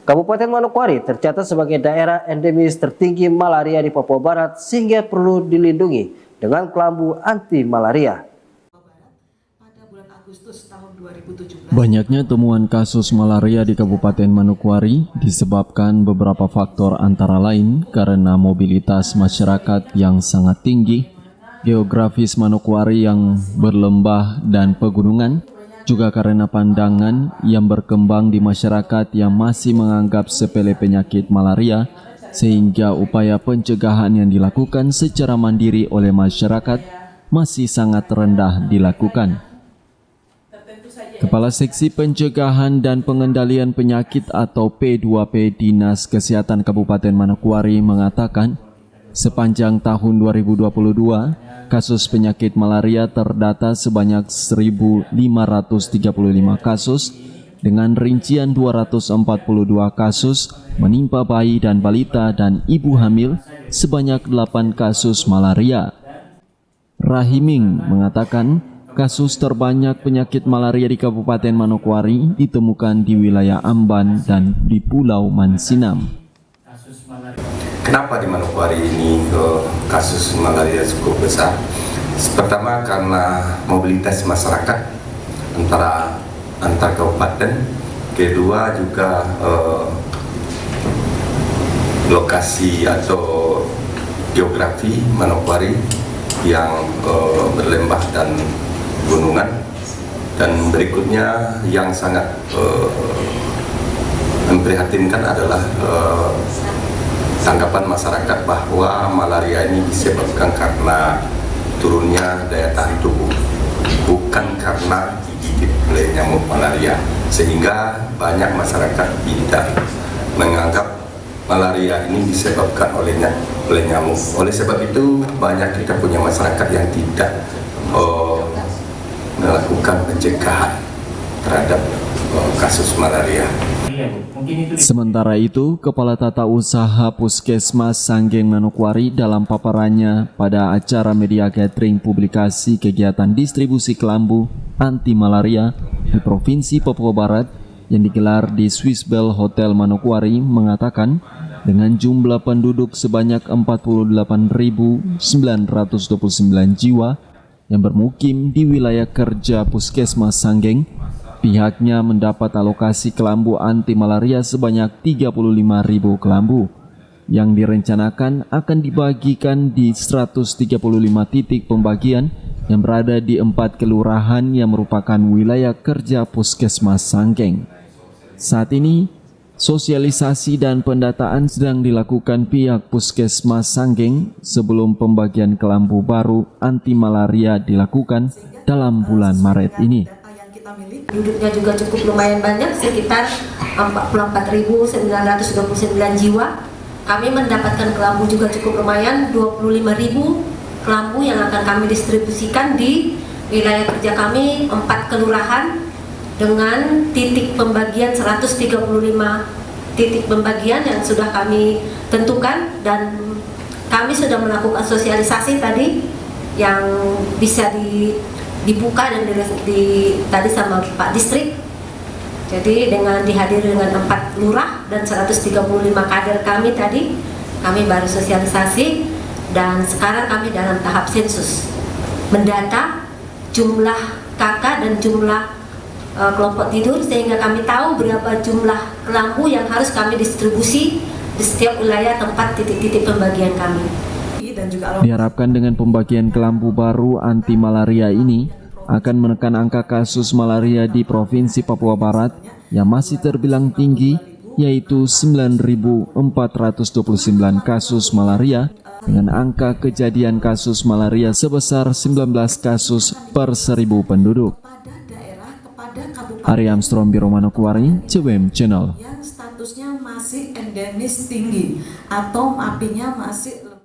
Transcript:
Kabupaten Manokwari tercatat sebagai daerah endemis tertinggi malaria di Papua Barat sehingga perlu dilindungi dengan kelambu anti malaria. Banyaknya temuan kasus malaria di Kabupaten Manokwari disebabkan beberapa faktor antara lain karena mobilitas masyarakat yang sangat tinggi, geografis Manokwari yang berlembah dan pegunungan, juga karena pandangan yang berkembang di masyarakat yang masih menganggap sepele penyakit malaria, sehingga upaya pencegahan yang dilakukan secara mandiri oleh masyarakat masih sangat rendah dilakukan. Kepala Seksi Pencegahan dan Pengendalian Penyakit atau P2P Dinas Kesehatan Kabupaten Manokwari mengatakan, sepanjang tahun 2022, kasus penyakit malaria terdata sebanyak 1.535 kasus, dengan rincian 242 kasus menimpa bayi dan balita dan ibu hamil sebanyak 8 kasus malaria. Rahiming mengatakan, kasus terbanyak penyakit malaria di Kabupaten Manokwari ditemukan di wilayah Amban dan di Pulau Mansinam. Kenapa di Manokwari ini kasus malaria cukup besar? Pertama karena mobilitas masyarakat antar kabupaten. Kedua juga lokasi atau geografi Manokwari yang berlembah dan gunungan. Dan berikutnya yang sangat memprihatinkan adalah tanggapan masyarakat bahwa malaria ini disebabkan karena turunnya daya tahan tubuh, bukan karena digigit oleh nyamuk malaria, sehingga banyak masyarakat tidak menganggap malaria ini disebabkan oleh nyamuk. Oleh sebab itu banyak kita punya masyarakat yang tidak melakukan pencegahan terhadap kasus malaria. Sementara itu, Kepala Tata Usaha Puskesmas Sanggeng Manokwari dalam paparannya pada acara media gathering publikasi kegiatan distribusi kelambu anti malaria di Provinsi Papua Barat yang digelar di Swiss Bell Hotel Manokwari mengatakan, dengan jumlah penduduk sebanyak 48.929 jiwa yang bermukim di wilayah kerja Puskesmas Sanggeng, pihaknya mendapat alokasi kelambu anti malaria sebanyak 35.000 kelambu yang direncanakan akan dibagikan di 135 titik pembagian yang berada di 4 kelurahan yang merupakan wilayah kerja Puskesmas Sanggeng. Saat ini, sosialisasi dan pendataan sedang dilakukan pihak Puskesmas Sanggeng sebelum pembagian kelambu baru anti malaria dilakukan dalam bulan Maret ini. Penduduknya juga cukup lumayan banyak, sekitar 44.929 jiwa. Kami mendapatkan kelambu juga cukup lumayan, 25.000 kelambu yang akan kami distribusikan di wilayah kerja kami, 4 kelurahan dengan titik pembagian 135 titik pembagian yang sudah kami tentukan, dan kami sudah melakukan sosialisasi tadi yang bisa dibuka dan tadi sama Pak Distrik. Jadi dengan dihadiri dengan 4 lurah dan 135 kader kami tadi, kami baru sosialisasi dan sekarang kami dalam tahap sensus, mendata jumlah kakak dan jumlah kelompok tidur, sehingga kami tahu berapa jumlah kelambu yang harus kami distribusi di setiap wilayah tempat titik-titik pembagian kami. Diharapkan dengan pembagian kelambu baru anti malaria ini akan menekan angka kasus malaria di Provinsi Papua Barat yang masih terbilang tinggi, yaitu 9.429 kasus malaria dengan angka kejadian kasus malaria sebesar 19 kasus per 1.000 penduduk. Ari Armstrong, Biro Manokwari, CWM Channel. Yang statusnya masih endemis tinggi atau apinya masih